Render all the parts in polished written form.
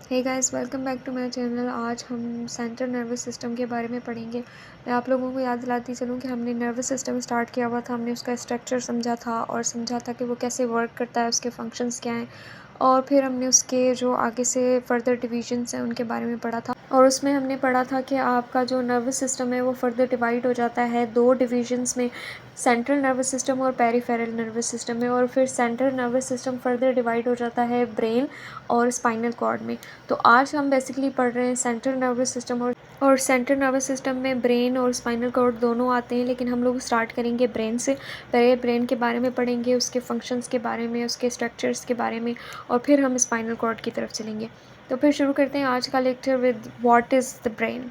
Hey guys, welcome back to my channel. आज हम central nervous system के बारे में पढ़ेंगे। मैं आप लोगों को याद दिलाती चलूँ कि हमने नर्वस सिस्टम स्टार्ट किया हुआ था। हमने उसका स्ट्रक्चर समझा था और समझा था कि वो कैसे वर्क करता है, उसके फंक्शंस क्या हैं, और फिर हमने उसके जो आगे से फर्दर डिविजन्स हैं उनके बारे में पढ़ा था। और उसमें हमने पढ़ा था कि आपका जो नर्वस सिस्टम है वो फर्दर डिवाइड हो जाता है दो डिविजन्स में, सेंट्रल नर्वस सिस्टम और पेरिफेरल नर्वस सिस्टम में। और फिर central nervous system further divide हो जाता है ब्रेन और स्पाइनल कॉर्ड में। तो आज हम बेसिकली पढ़ रहे हैं सेंट्रल नर्वस सिस्टम। और सेंट्रल नर्वस सिस्टम में ब्रेन और स्पाइनल कॉर्ड दोनों आते हैं, लेकिन हम लोग स्टार्ट करेंगे ब्रेन से। पहले ब्रेन के बारे में पढ़ेंगे, उसके फंक्शंस के बारे में, उसके स्ट्रक्चर्स के बारे में, और फिर हम स्पाइनल कॉर्ड की तरफ चलेंगे। तो फिर शुरू करते हैं आज का lecture with what is the brain.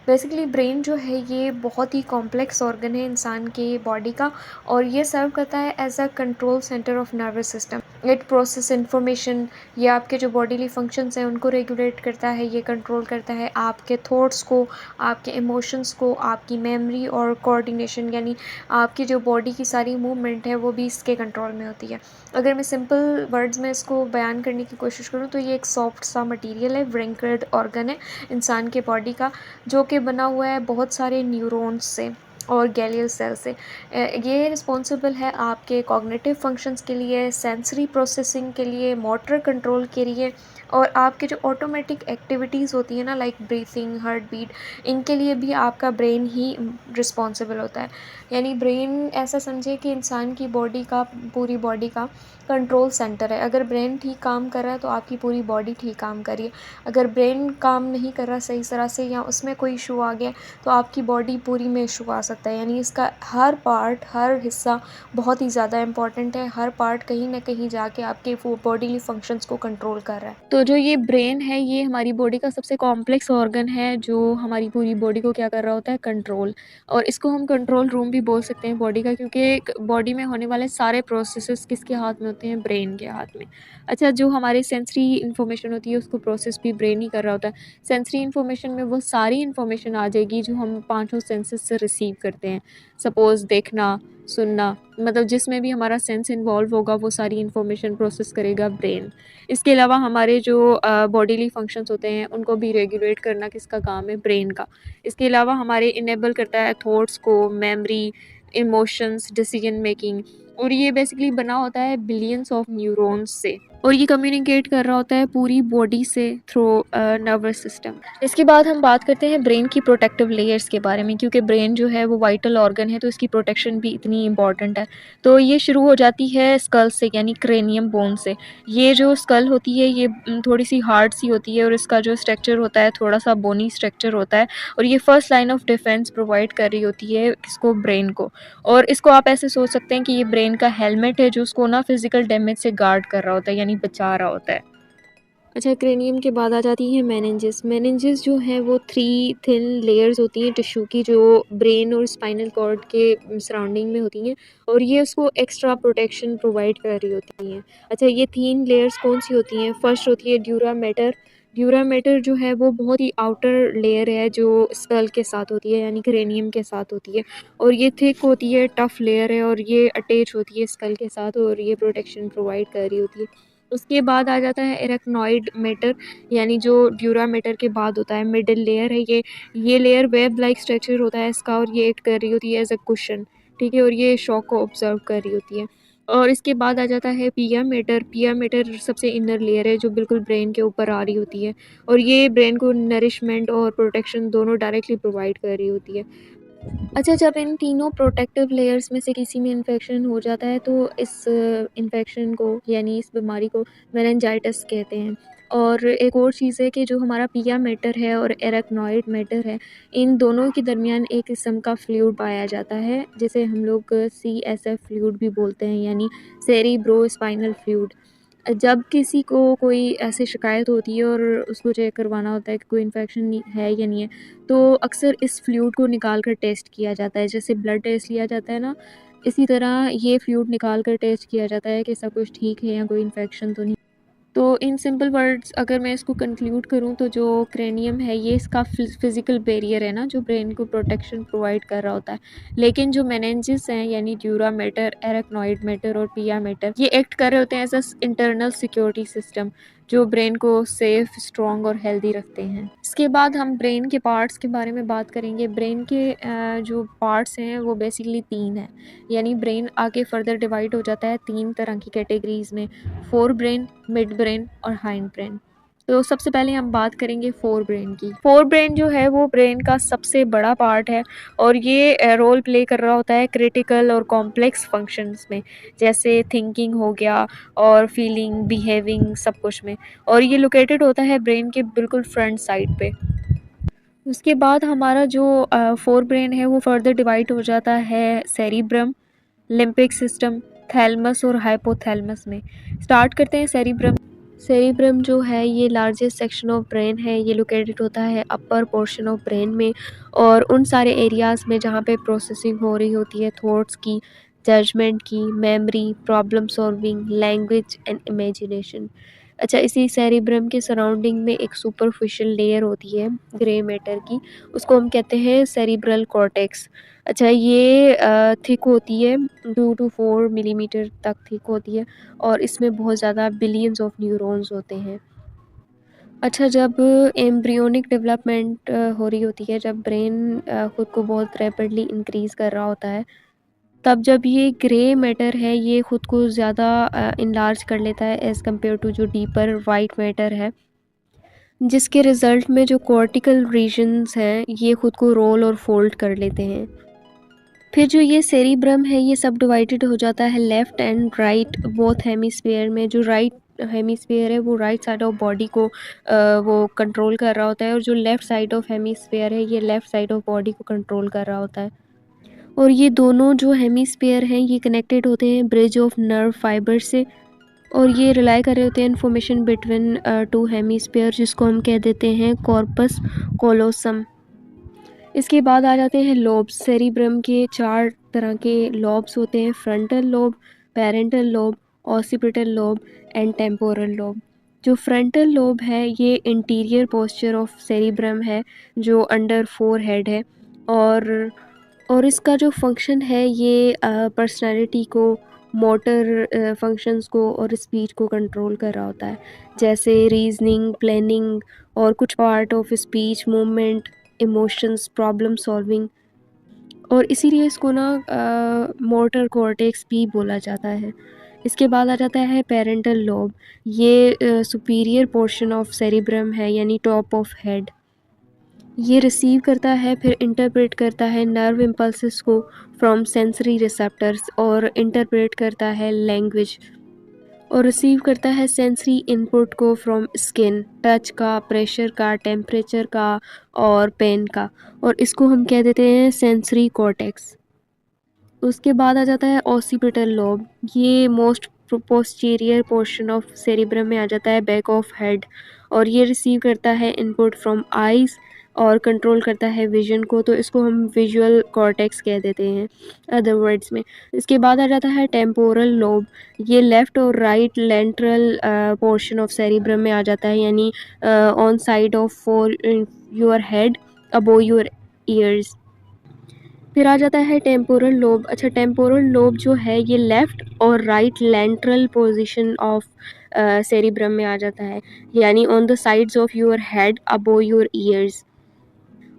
Basically brain जो है ये बहुत ही कॉम्प्लेक्स ऑर्गन है इंसान के बॉडी का, और ये सर्व करता है as a control centre of nervous system. It process information, ये आपके जो बॉडीली फंक्शंस हैं उनको रेगुलेट करता है, ये कंट्रोल करता है आपके थॉट्स को, आपके इमोशंस को, आपकी मेमोरी और कोऑर्डिनेशन, यानी आपकी जो बॉडी की सारी मूवमेंट है वो भी इसके कंट्रोल में होती है। अगर मैं सिंपल वर्ड्स में इसको बयान करने की कोशिश करूँ तो ये एक सॉफ्ट सा मटीरियल है, व्रिंकल्ड ऑर्गन है इंसान के बॉडी का, जो कि बना हुआ है बहुत सारे न्यूरॉन्स से और गैलियल सेल से। ये रिस्पॉन्सिबल है आपके कॉग्निटिव फंक्शंस के लिए, सेंसरी प्रोसेसिंग के लिए, मोटर कंट्रोल के लिए, और आपके जो ऑटोमेटिक एक्टिविटीज़ होती है ना, लाइक ब्रीथिंग, हार्ट बीट, इनके लिए भी आपका ब्रेन ही रिस्पॉन्सिबल होता है। यानी ब्रेन ऐसा समझे कि इंसान की बॉडी का, पूरी बॉडी का कंट्रोल सेंटर है। अगर ब्रेन ठीक काम कर रहा है तो आपकी पूरी बॉडी ठीक काम कर रही है। अगर ब्रेन काम नहीं कर रहा सही तरह से, या उसमें कोई इशू आ गया, तो आपकी बॉडी पूरी में इशू आ सकता है। यानी इसका हर पार्ट, हर हिस्सा बहुत ही ज़्यादा इंपॉर्टेंट है। हर पार्ट कहीं ना कहीं जाके आपके बॉडीली फंक्शंस को कंट्रोल कर रहा है। तो जो ये ब्रेन है ये हमारी बॉडी का सबसे कॉम्प्लेक्स ऑर्गन है, जो हमारी पूरी बॉडी को क्या कर रहा होता है, कंट्रोल। और इसको हम कंट्रोल रूम भी बोल सकते हैं बॉडी का, क्योंकि बॉडी में होने वाले सारे प्रोसेसेस किसके हाथ में होते हैं, ब्रेन के हाथ में। अच्छा, जो हमारी सेंसरी इन्फॉर्मेशन होती है उसको प्रोसेस भी ब्रेन ही कर रहा होता है। सेंसरी इन्फॉर्मेशन में वो सारी इन्फॉर्मेशन आ जाएगी जो हम पांचों सेंसेस से रिसीव करते हैं। सपोज़ देखना, सुनना, मतलब जिसमें भी हमारा सेंस इन्वॉल्व होगा वो सारी इन्फॉर्मेशन प्रोसेस करेगा ब्रेन। इसके अलावा हमारे जो बॉडीली फंक्शंस होते हैं उनको भी रेगुलेट करना किसका काम है, ब्रेन का। इसके अलावा हमारे इनेबल करता है थॉट्स को, मेमोरी, इमोशंस, डिसीजन मेकिंग। और ये बेसिकली बना होता है बिलियंस ऑफ न्यूरॉन्स से, और ये कम्युनिकेट कर रहा होता है पूरी बॉडी से थ्रू नर्वस सिस्टम। इसके बाद हम बात करते हैं ब्रेन की प्रोटेक्टिव लेयर्स के बारे में, क्योंकि ब्रेन जो है वो वाइटल ऑर्गन है तो इसकी प्रोटेक्शन भी इतनी इंपॉर्टेंट है। तो ये शुरू हो जाती है स्कल से, यानी क्रेनियम बोन से। ये जो स्कल होती है ये थोड़ी सी हार्ड सी होती है, और इसका जो स्ट्रक्चर होता है थोड़ा सा बोनी स्ट्रक्चर होता है, और ये first line of defence provide कर रही होती है इसको, ब्रेन को। और इसको आप ऐसे सोच सकते हैं कि ये ब्रेन का हेलमेट है जो उसको ना फिजिकल डैमेज से गार्ड कर रहा होता है, यानी बचा रहा होता है। अच्छा, क्रेनियम के बाद आ जाती है मेनिंजेस। मेनिंजेस जो है वो 3 थिन लेयर्स होती हैं टिश्यू की, जो ब्रेन और स्पाइनल कॉर्ड के सराउंडिंग में होती हैं, और ये उसको एक्स्ट्रा प्रोटेक्शन प्रोवाइड कर रही होती हैं। अच्छा, ये 3 लेयर्स कौन सी होती हैं? फर्स्ट होती है ड्यूरा मैटर। ड्यूरा मैटर जो है वो बहुत ही आउटर लेयर है जो स्कल के साथ होती है, यानी क्रेनियम के साथ होती है, और ये थिक होती है, टफ लेयर है, और ये अटैच होती है स्कल के साथ, और ये प्रोटेक्शन प्रोवाइड कर रही होती है। उसके बाद आ जाता है एराक्नॉइड मैटर, यानी जो ड्यूरा मैटर के बाद होता है, मिडिल लेयर है ये लेयर वेब लाइक स्ट्रक्चर होता है इसका, और ये एक्ट कर रही होती है एज अ कुशन, ठीक है, और ये शॉक को ऑब्जर्व कर रही होती है। और इसके बाद आ जाता है पिया मैटर। पिया मैटर सबसे इनर लेयर है जो बिल्कुल ब्रेन के ऊपर आ रही होती है, और ये ब्रेन को नरिशमेंट और प्रोटेक्शन दोनों डायरेक्टली प्रोवाइड कर रही होती है। अच्छा, जब इन तीनों प्रोटेक्टिव लेयर्स में से किसी में इन्फेक्शन हो जाता है तो इस इन्फेक्शन को, यानी इस बीमारी को, मेनिंजाइटिस कहते हैं। और एक और चीज़ है कि जो हमारा पिया मैटर है और एराक्नॉइड मैटर है, इन दोनों के दरमियान एक किस्म का फ्लूइड पाया जाता है, जिसे हम लोग CSF फ्लूइड भी बोलते हैं, यानी सेरिब्रोस्पाइनल फ्लूइड। जब किसी को कोई ऐसी शिकायत होती है और उसको चेक करवाना होता है कि कोई इन्फेक्शन है या नहीं है, तो अक्सर इस फ्लूइड को निकाल कर टेस्ट किया जाता है। जैसे ब्लड टेस्ट लिया जाता है ना, इसी तरह ये फ्लूइड निकाल कर टेस्ट किया जाता है कि सब कुछ ठीक है या कोई इन्फेक्शन तो नहीं। तो इन सिंपल वर्ड्स अगर मैं इसको कंक्लूड करूँ तो जो क्रेनियम है ये इसका फिजिकल बैरियर है ना, जो ब्रेन को प्रोटेक्शन प्रोवाइड कर रहा होता है। लेकिन जो मेनिंजेस हैं, यानी ड्यूरा मैटर, एराक्नॉइड मैटर और पिया मैटर, ये एक्ट कर रहे होते हैं as a internal security system, जो ब्रेन को सेफ, स्ट्रॉन्ग और हेल्दी रखते हैं। इसके बाद हम ब्रेन के पार्ट्स के बारे में बात करेंगे। ब्रेन के जो पार्ट्स हैं वो बेसिकली 3 हैं, यानी ब्रेन आगे फर्दर डिवाइड हो जाता है 3 तरह की कैटेगरीज में, फोर ब्रेन, मिड ब्रेन और हाइंड ब्रेन। तो सबसे पहले हम बात करेंगे फोर ब्रेन की। फोर ब्रेन जो है वो ब्रेन का सबसे बड़ा पार्ट है और ये रोल प्ले कर रहा होता है क्रिटिकल और कॉम्प्लेक्स फंक्शंस में, जैसे थिंकिंग हो गया और फीलिंग, बिहेविंग, सब कुछ में। और ये लोकेटेड होता है ब्रेन के बिल्कुल फ्रंट साइड पे। उसके बाद हमारा जो फोर ब्रेन है वो फर्दर डिवाइड हो जाता है सेरिब्रम, लिम्बिक सिस्टम, थैलमस और हाइपोथैलमस में। स्टार्ट करते हैं सेरिब्रम। सेरिब्रम जो है ये लार्जेस्ट सेक्शन ऑफ ब्रेन है। ये लोकेटेड होता है अपर पोर्शन ऑफ ब्रेन में और उन सारे एरियाज़ में जहाँ पे प्रोसेसिंग हो रही होती है थॉट्स की, जजमेंट की, memory, problem solving, language and imagination. अच्छा, इसी सेरिब्रम के सराउंडिंग में एक सुपरफिशियल लेयर होती है ग्रे मैटर की, उसको हम कहते हैं सेरिब्रल कॉर्टेक्स। अच्छा, ये थिक होती है, 2 to 4 मिलीमीटर तक थिक होती है और इसमें बहुत ज़्यादा बिलियंस ऑफ न्यूरॉन्स होते हैं। अच्छा, जब एम्ब्रियोनिक डेवलपमेंट हो रही होती है, जब ब्रेन खुद को बहुत रैपिडली इंक्रीज़ कर रहा होता है, तब जब ये ग्रे मैटर है ये खुद को ज़्यादा इनलार्ज कर लेता है एज़ कम्पेयर टू जो डीपर वाइट मैटर है, जिसके रिज़ल्ट में जो कॉर्टिकल रीजन्स हैं ये खुद को रोल और फोल्ड कर लेते हैं। फिर जो ये सेरिब्रम है ये सब डिवाइडेड हो जाता है left and right both hemisphere में। जो राइट हेमिस्फीयर है वो राइट साइड ऑफ बॉडी को वो कंट्रोल कर रहा होता है और जो लेफ़्ट साइड ऑफ हेमिस्फीयर है ये लेफ़्ट साइड ऑफ बॉडी को कंट्रोल कर रहा होता है। और ये दोनों जो हेमिस्फीयर हैं ये कनेक्टेड होते हैं ब्रिज ऑफ नर्व फाइबर से और ये रिलाई कर रहे होते हैं इन्फॉर्मेशन बिटवीन टू हेमिस्फीयर, जिसको हम कह देते हैं कॉर्पस कोलोसम। इसके बाद आ जाते हैं लोब्स। सेरिब्रम के 4 तरह के लॉब्स होते हैं, frontal lobe, parental lobe, occipital lobe and temporal lobe. जो फ्रंटल लोब है ये इंटीरियर पोस्चर ऑफ सेरिब्रम है जो अंडर फोर हेड है और इसका जो फंक्शन है ये पर्सनैलिटी को, मोटर फंक्शंस को और स्पीच को कंट्रोल कर रहा होता है, जैसे रीजनिंग, प्लानिंग और कुछ part of speech, movement, emotions, problem solving. और इसीलिए इसको ना मोटर कॉर्टेक्स भी बोला जाता है। इसके बाद आ जाता है पेरेंटल लोब। ये सुपीरियर पोर्शन ऑफ सेरिब्रम है, यानी टॉप ऑफ हेड। ये रिसीव करता है फिर इंटरप्रेट करता है नर्व इम्पल्सेस को फ्रॉम सेंसरी रिसेप्टर्स और इंटरप्रेट करता है लैंग्वेज और रिसीव करता है सेंसरी इनपुट को फ्रॉम स्किन, टच का, प्रेशर का, टेम्परेचर का और पेन का, और इसको हम कह देते हैं सेंसरी कॉर्टेक्स। उसके बाद आ जाता है ऑसिपिटल लोब। ये most posterior portion of cerebrum में आ जाता है, बैक ऑफ हेड, और ये रिसीव करता है इनपुट फ्रॉम आइज़ और कंट्रोल करता है विजन को, तो इसको हम विजुअल कॉर्टेक्स कह देते हैं अदर वर्ड्स में। इसके बाद आ जाता है टेम्पोरल लोब। ये लेफ़्ट और राइट लेंट्रल पोर्शन ऑफ सेरिब्रम में आ जाता है, यानी on side of for your head above your ears. फिर आ जाता है टेम्पोरल लोब। अच्छा, टेम्पोरल लोब जो है ये लेफ़्ट और राइट लेंट्रल पोजीशन ऑफ सेरिब्रम में आ जाता है, यानी on the sides of your head above your ears,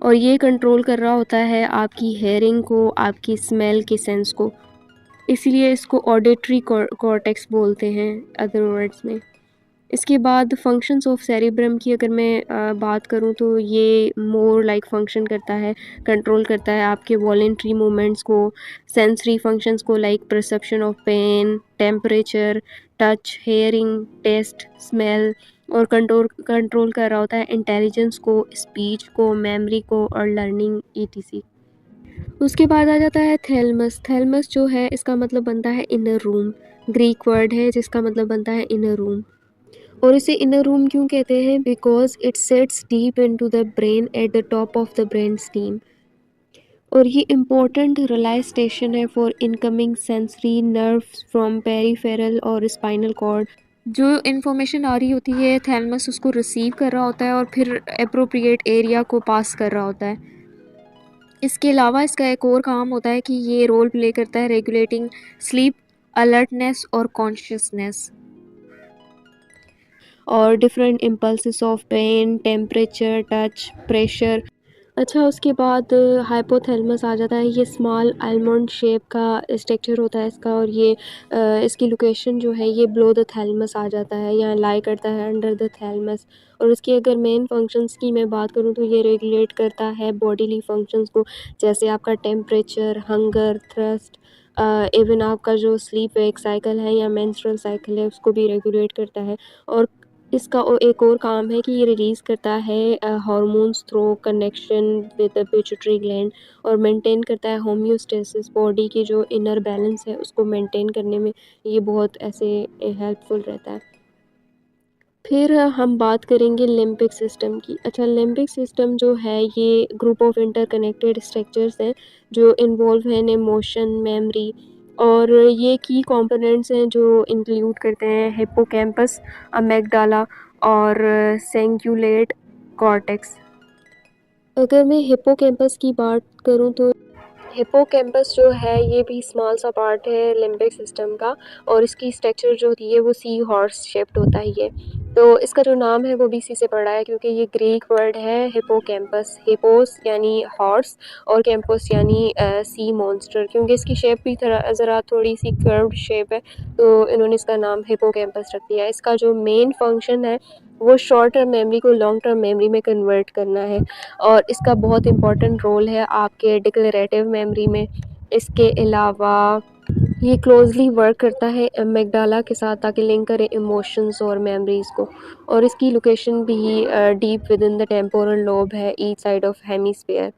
और ये कंट्रोल कर रहा होता है आपकी हेयरिंग को, आपकी स्मेल के सेंस को, इसीलिए इसको ऑडिटरी कॉर्टेक्स बोलते हैं अदर वर्ड्स में। इसके बाद फंक्शंस ऑफ सेरिब्रम की अगर मैं बात करूं तो ये मोर लाइक फंक्शन करता है, कंट्रोल करता है आपके वॉलेंट्री मूवमेंट्स को, सेंसरी फंक्शंस को like perception of pain, temperature, touch, hearing, taste, smell, और कंट्रोल कर रहा होता है इंटेलिजेंस को, स्पीच को, मेमोरी को और लर्निंग ईटीसी। उसके बाद आ जाता है थैलमस। थैलमस जो है इसका मतलब बनता है इनर रूम, ग्रीक वर्ड है जिसका मतलब बनता है इनर रूम। और इसे इनर रूम क्यों कहते हैं? Because it sets deep into the brain at the top of the brain steam, और ये इम्पोर्टेंट रिलाई स्टेशन है for incoming sensory nerves from peripheral और स्पाइनल कॉर्ड। जो इन्फॉर्मेशन आ रही होती है थैलमस उसको रिसीव कर रहा होता है और फिर अप्रोप्रिएट एरिया को पास कर रहा होता है। इसके अलावा इसका एक और काम होता है कि ये रोल प्ले करता है रेगुलेटिंग स्लीप, अलर्टनेस और कॉन्शियसनेस। और different impulses of pain, temperature, touch, pressure. अच्छा, उसके बाद हाइपोथैलेमस आ जाता है। ये स्मॉल आलमंड शेप का स्ट्रक्चर होता है इसका, और ये इसकी लोकेशन जो है ये बिलो द थैलेमस आ जाता है, यहाँ लाई करता है अंडर द थैलेमस। और इसकी अगर मेन फंक्शंस की मैं बात करूँ तो ये रेगुलेट करता है बॉडीली फंक्शंस को, जैसे आपका टेम्परेचर, हंगर, थ्रस्ट, इवन आपका जो स्लीप वेक साइकिल है या मेंस्ट्रुअल साइकिल है उसको भी रेगुलेट करता है। और इसका एक और काम है कि ये रिलीज़ करता है hormones through connection with the pituitary gland, और मेंटेन करता है होम्योस्टेसिस, बॉडी की जो इनर बैलेंस है उसको मेंटेन करने में ये बहुत ऐसे हेल्पफुल रहता है। फिर हम बात करेंगे लिम्बिक सिस्टम की। अच्छा, लिम्बिक सिस्टम जो है ये ग्रुप ऑफ इंटरकनेक्टेड स्ट्रक्चर्स हैं जो इन्वॉल्व हैं इन इमोशन, मेमोरी, और ये की कंपोनेंट्स हैं जो इंक्लूड करते हैं हिप्पोकैम्पस, अमेगडाला और सेंग्युलेट कॉर्टेक्स। अगर मैं हिप्पोकैम्पस की बात करूँ तो हिप्पोकैम्पस जो है ये भी स्मॉल सा पार्ट है लिम्बिक सिस्टम का, और इसकी स्ट्रक्चर जो होती है वो सी हॉर्स शेप्ड होता है ये। तो इसका जो नाम है वो भी इसी से पड़ा है, क्योंकि ये ग्रीक वर्ड है हिप्पोकैम्पस, हिपोस यानी हॉर्स और कैंपस यानी सी मॉन्स्टर, क्योंकि इसकी शेप भी ज़रा थोड़ी सी कर्व्ड शेप है तो इन्होंने इसका नाम हिप्पोकैम्पस रख दिया है। इसका जो मेन फंक्शन है वो शॉर्ट टर्म मेमोरी को लॉन्ग टर्म मेमोरी में कन्वर्ट करना है, और इसका बहुत इम्पोर्टेंट रोल है आपके डिक्लेरेटिव मेमोरी में। इसके अलावा ये क्लोजली वर्क करता है एमिगडाला के साथ ताकि लिंक करे इमोशंस और मेमोरीज़ को, और इसकी लोकेशन भी deep with in the temporal lobe है ईच साइड ऑफ हेमिस्फीयर।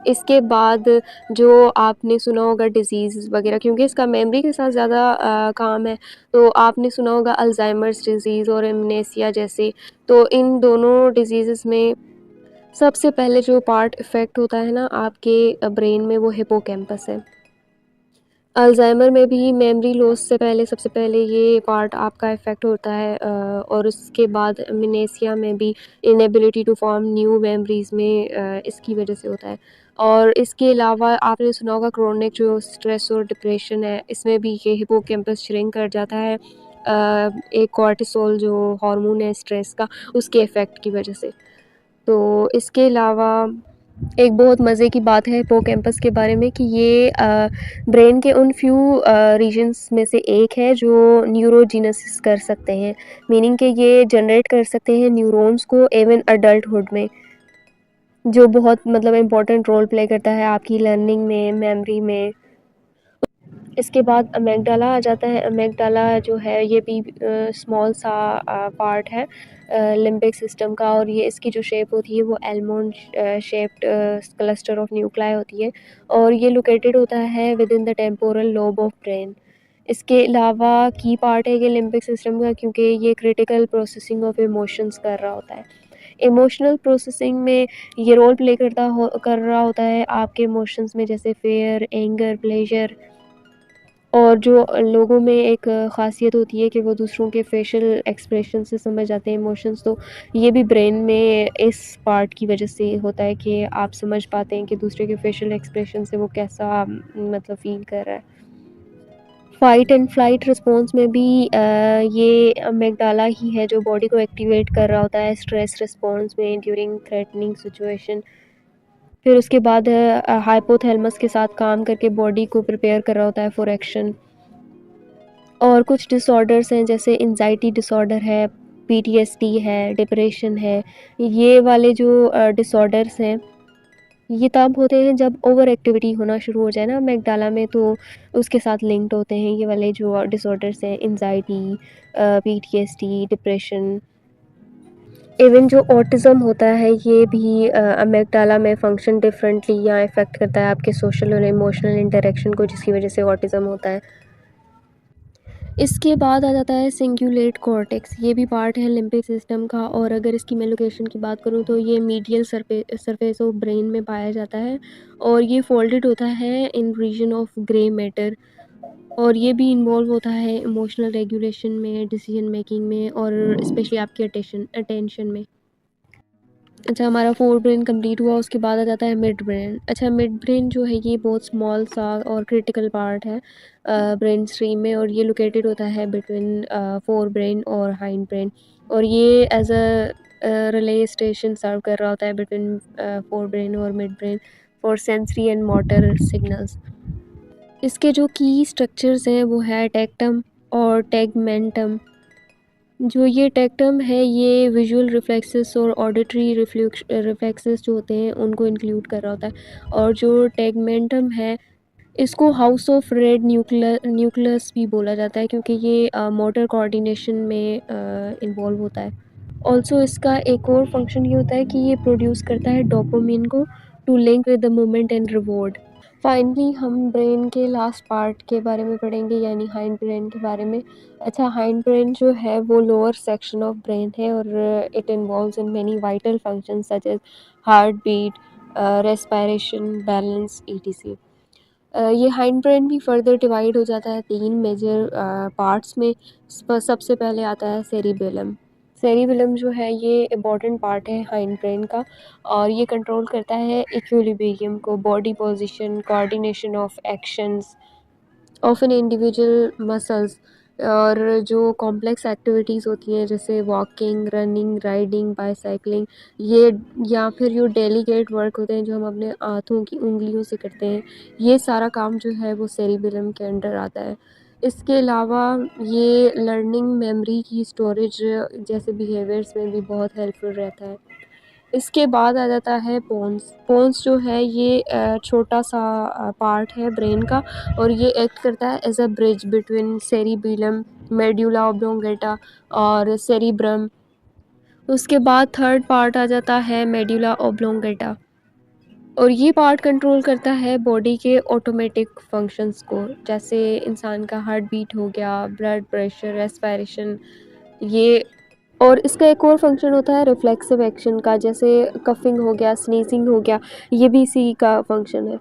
इसके बाद जो आपने सुना होगा डिजीज़ वगैरह, क्योंकि इसका मेमोरी के साथ ज़्यादा काम है, तो आपने सुना होगा अल्जाइमर्स डिज़ीज़ और एमनेसिया जैसे। तो इन दोनों डिजीज़ में सबसे पहले जो पार्ट इफ़ेक्ट होता है ना आपके ब्रेन में वो हिप्पोकैम्पस है। अल्ज़ाइमर में भी मेमोरी लॉस से पहले सबसे पहले ये पार्ट आपका इफ़ेक्ट होता है, और उसके बाद अमनेसिया में भी inability to form new memories में इसकी वजह से होता है। और इसके अलावा आपने सुना होगा क्रोनिक जो स्ट्रेस और डिप्रेशन है इसमें भी ये हिप्पोकैम्पस श्रिंक कर जाता है, एक कॉर्टिसोल जो हार्मोन है स्ट्रेस का उसके इफ़ेक्ट की वजह से। तो इसके अलावा एक बहुत मज़े की बात है हिप्पोकैम्पस के बारे में कि ये ब्रेन के उन फ्यू रीजन्स में से एक है जो न्यूरोजेनेसिस कर सकते हैं, मीनिंग कि ये जनरेट कर सकते हैं न्यूरॉन्स को इवन अडल्टहुड में, जो बहुत मतलब इम्पोर्टेंट रोल प्ले करता है आपकी लर्निंग में, मेमोरी में। इसके बाद अमेगडाला आ जाता है। अमेगडाला जो है ये भी स्मॉल सा पार्ट है लिम्बिक सिस्टम का, और ये इसकी जो शेप होती है वो almond shaped cluster of nuclei होती है, और ये लोकेटेड होता है with in the temporal lobe of brain. इसके अलावा की पार्ट है ये लिम्बिक सिस्टम का, क्योंकि ये क्रिटिकल प्रोसेसिंग ऑफ इमोशंस कर रहा होता है। इमोशनल प्रोसेसिंग में ये रोल प्ले कर रहा होता है आपके इमोशंस में, जैसे फेयर, एंगर, प्लेजर। और जो लोगों में एक ख़ासियत होती है कि वो दूसरों के फेशियल एक्सप्रेशन से समझ जाते हैं इमोशंस, तो ये भी ब्रेन में इस पार्ट की वजह से होता है कि आप समझ पाते हैं कि दूसरे के फेशियल एक्सप्रेशन से वो कैसा मतलब फ़ील कर रहा है। फ़ाइट एंड फ्लाइट रिस्पॉन्स में भी ये अमेगडाला ही है जो बॉडी को एक्टिवेट कर रहा होता है स्ट्रेस रिस्पॉन्स में ड्यूरिंग थ्रेटनिंग सिचुएशन। फिर उसके बाद हाइपोथैलेमस के साथ काम करके बॉडी को प्रिपेयर कर रहा होता है फॉर एक्शन। और कुछ डिसऑर्डर्स हैं जैसे एंजाइटी डिसऑर्डर है, पीटीएसडी है, डिप्रेशन है। ये वाले जो डिसऑर्डर्स हैं ये तब होते हैं जब ओवर एक्टिविटी होना शुरू हो जाए ना अमेगडाला में, तो उसके साथ लिंक्ड होते हैं ये वाले जो डिसऑर्डर्स हैं, एंजाइटी, पीटीएसडी, डिप्रेशन। इवन जो ऑटिज़म होता है ये भी अमेगडाला में फंक्शन डिफरेंटली या इफ़ेक्ट करता है आपके सोशल और इमोशनल इंटरेक्शन को, जिसकी वजह से ऑटिज़म होता है। इसके बाद आ जाता है सिंग्युलेट कॉर्टेक्स, ये भी पार्ट है लिम्बिक सिस्टम का, और अगर इसकी मैं लोकेशन की बात करूँ तो ये मीडियल सरफेस ऑफ ब्रेन में पाया जाता है, और ये फोल्डेड होता है इन रीजन ऑफ ग्रे मैटर, और ये भी इन्वॉल्व होता है इमोशनल रेगुलेशन में, डिसीजन मेकिंग में, और स्पेशली आपके अटेंशन में। अच्छा, हमारा फोर ब्रेन कंप्लीट हुआ, उसके बाद आ जाता है मिड ब्रेन। अच्छा, मिड ब्रेन जो है ये बहुत स्मॉल सा और क्रिटिकल पार्ट है ब्रेन स्ट्रीम में, और ये लोकेटेड होता है बिटवीन फोर ब्रेन और हाइंड ब्रेन, और ये एज अ रिले स्टेशन सर्व कर रहा होता है बिटवीन फोर ब्रेन और mid brain for sensory and motor signals. इसके जो की स्ट्रक्चर्स हैं वो है टेक्टम और टेगमेंटम। जो ये टेक्टम है ये विजुअल रिफ्लेक्सेस और ऑडिटरी रिफ्लेक्सेस जो होते हैं उनको इंक्लूड कर रहा होता है, और जो टेगमेंटम है इसको हाउस ऑफ रेड न्यूक्लियस भी बोला जाता है, क्योंकि ये मोटर कोऑर्डिनेशन में इन्वॉल्व होता है। ऑल्सो इसका एक और फंक्शन ये होता है कि ये प्रोड्यूस करता है डोपामिन को to link with the movement and reward. Finally हम ब्रेन के लास्ट पार्ट के बारे में पढ़ेंगे, यानी हाइंड ब्रेन के बारे में। अच्छा, हाइंड ब्रेन जो है वो लोअर सेक्शन ऑफ ब्रेन है, और it involves in many vital functions such as heart beat, respiration, balance, etc. ये हाइंड ब्रेन भी फर्दर डिवाइड हो जाता है तीन मेजर पार्ट्स में। सबसे पहले आता है सेरिबेलम। सेरिबेलम जो है ये इम्पॉर्टेंट पार्ट है हाइंड ब्रेन का, और ये कंट्रोल करता है इक्विलिब्रियम को, body position, coordination of actions of an individual muscles, और जो कॉम्प्लेक्स एक्टिविटीज़ होती हैं जैसे वॉकिंग, रनिंग, राइडिंग, बाईसाइकिलिंग, ये या फिर जो डेलीकेट वर्क होते हैं जो हम अपने हाथों की उंगलियों से करते हैं, ये सारा काम जो है वो सेरिबेलम के अंडर आता है। इसके अलावा ये लर्निंग, मेमोरी की स्टोरेज जैसे बिहेवियर्स में भी बहुत हेल्पफुल रहता है। इसके बाद आ जाता है पोन्स। पोन्स जो है ये छोटा सा पार्ट है ब्रेन का, और ये एक्ट करता है as a bridge between cerebellum, medulla oblongata और सेरिब्रम। उसके बाद थर्ड पार्ट आ जाता है मेडुला ऑब्लोंगेटा, और ये पार्ट कंट्रोल करता है बॉडी के ऑटोमेटिक फंक्शंस को, जैसे इंसान का हार्ट बीट हो गया, ब्लड प्रेशर, रेस्पिरेशन, ये। और इसका एक और फंक्शन होता है रिफ्लेक्सिव एक्शन का, जैसे कफिंग हो गया, स्नीजिंग हो गया, ये भी इसी का फंक्शन है।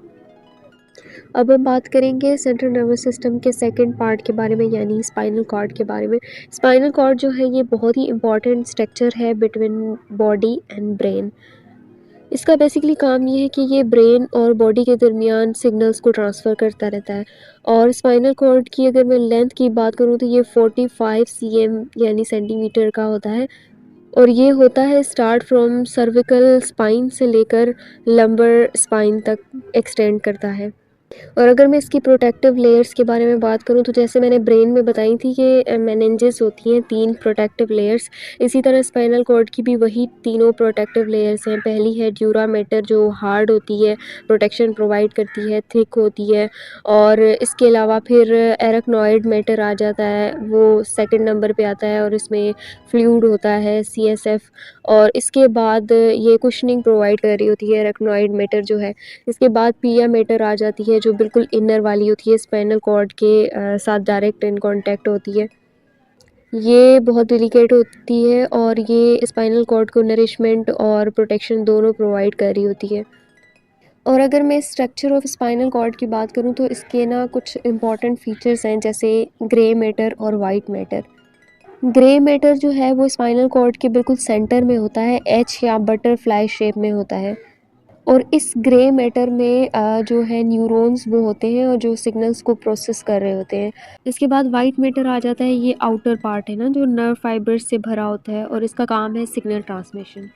अब हम बात करेंगे सेंट्रल नर्वस सिस्टम के सेकंड पार्ट के बारे में, यानी स्पाइनल कॉर्ड के बारे में। स्पाइनल कॉर्ड जो है ये बहुत ही इंपॉर्टेंट स्ट्रक्चर है बिटवीन बॉडी एंड ब्रेन। इसका बेसिकली काम ये है कि ये ब्रेन और बॉडी के दरमियान सिग्नल्स को ट्रांसफ़र करता रहता है। और स्पाइनल कॉर्ड की अगर मैं लेंथ की बात करूँ तो ये 45 cm यानी सेंटीमीटर का होता है, और ये होता है स्टार्ट फ्रॉम सर्विकल स्पाइन से लेकर लंबर स्पाइन तक एक्सटेंड करता है। और अगर मैं इसकी प्रोटेक्टिव लेयर्स के बारे में बात करूँ तो जैसे मैंने ब्रेन में बताई थी कि मेनिंजेस होती हैं 3 प्रोटेक्टिव लेयर्स, इसी तरह स्पाइनल कॉर्ड की भी वही तीनों प्रोटेक्टिव लेयर्स हैं। पहली है ड्यूरा मैटर जो हार्ड होती है, प्रोटेक्शन प्रोवाइड करती है, थिक होती है, और इसके अलावा फिर एराक्नॉइड मैटर आ जाता है, वो सेकंड नंबर पे आता है, और इसमें फ्लूइड होता है CSF, और इसके बाद ये कुशनिंग प्रोवाइड कर रही होती है एराक्नॉइड मैटर जो है। इसके बाद पिया मैटर आ जाती है जो बिल्कुल इनर वाली होती है, स्पाइनल कॉर्ड के साथ डायरेक्ट इन कांटेक्ट होती है। ये बहुत डेलिकेट होती है, और ये स्पाइनल कॉर्ड को नरिशमेंट और प्रोटेक्शन दोनों प्रोवाइड कर रही होती है। और अगर मैं स्ट्रक्चर ऑफ स्पाइनल कॉर्ड की बात करूँ तो इसके ना कुछ इंपॉर्टेंट फीचर्स हैं, जैसे ग्रे मैटर और वाइट मैटर। ग्रे मैटर जो है वो स्पाइनल कॉर्ड के बिल्कुल सेंटर में होता है, एच या बटरफ्लाई शेप में होता है, और इस ग्रे मैटर में जो है न्यूरॉन्स वो होते हैं और जो सिग्नल्स को प्रोसेस कर रहे होते हैं। इसके बाद वाइट मैटर आ जाता है, ये आउटर पार्ट है ना जो नर्व फाइबर्स से भरा होता है, और इसका काम है सिग्नल ट्रांसमिशन।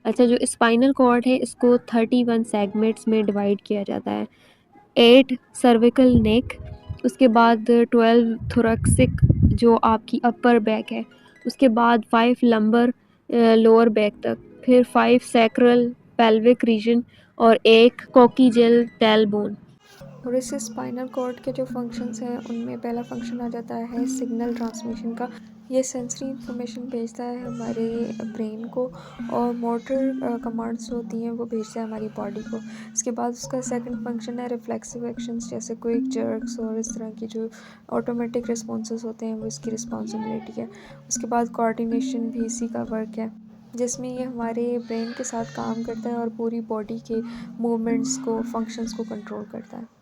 अच्छा, जो स्पाइनल कॉर्ड है इसको 31 सेगमेंट्स में डिवाइड किया जाता है। 8 सर्विकल नेक, उसके बाद 12 थोरैक्सिक जो आपकी अपर बैक है, उसके बाद 5 लंबर लोअर बैक तक, फिर 5 सैक्रल पेल्विक रीजन, और एक कॉकीजेल टेलबोन। और इस स्पाइनल कॉर्ड के जो फंक्शंस हैं उनमें पहला फंक्शन आ जाता है सिग्नल ट्रांसमिशन का। ये सेंसरी इंफॉर्मेशन भेजता है हमारे ब्रेन को, और मोटर कमांड्स जो होती हैं वो भेजता है हमारी बॉडी को। इसके बाद उसका सेकंड फंक्शन है रिफ्लेक्सिव एक्शंस, जैसे क्विक जर्क्स और इस तरह की जो ऑटोमेटिक रिस्पॉन्सेज होते हैं वो इसकी रिस्पॉन्सिबिलिटी है। उसके बाद कोऑर्डिनेशन भी इसी का वर्क है, जिसमें ये हमारे ब्रेन के साथ काम करता है और पूरी बॉडी के मूवमेंट्स को, फंक्शंस को कंट्रोल करता है।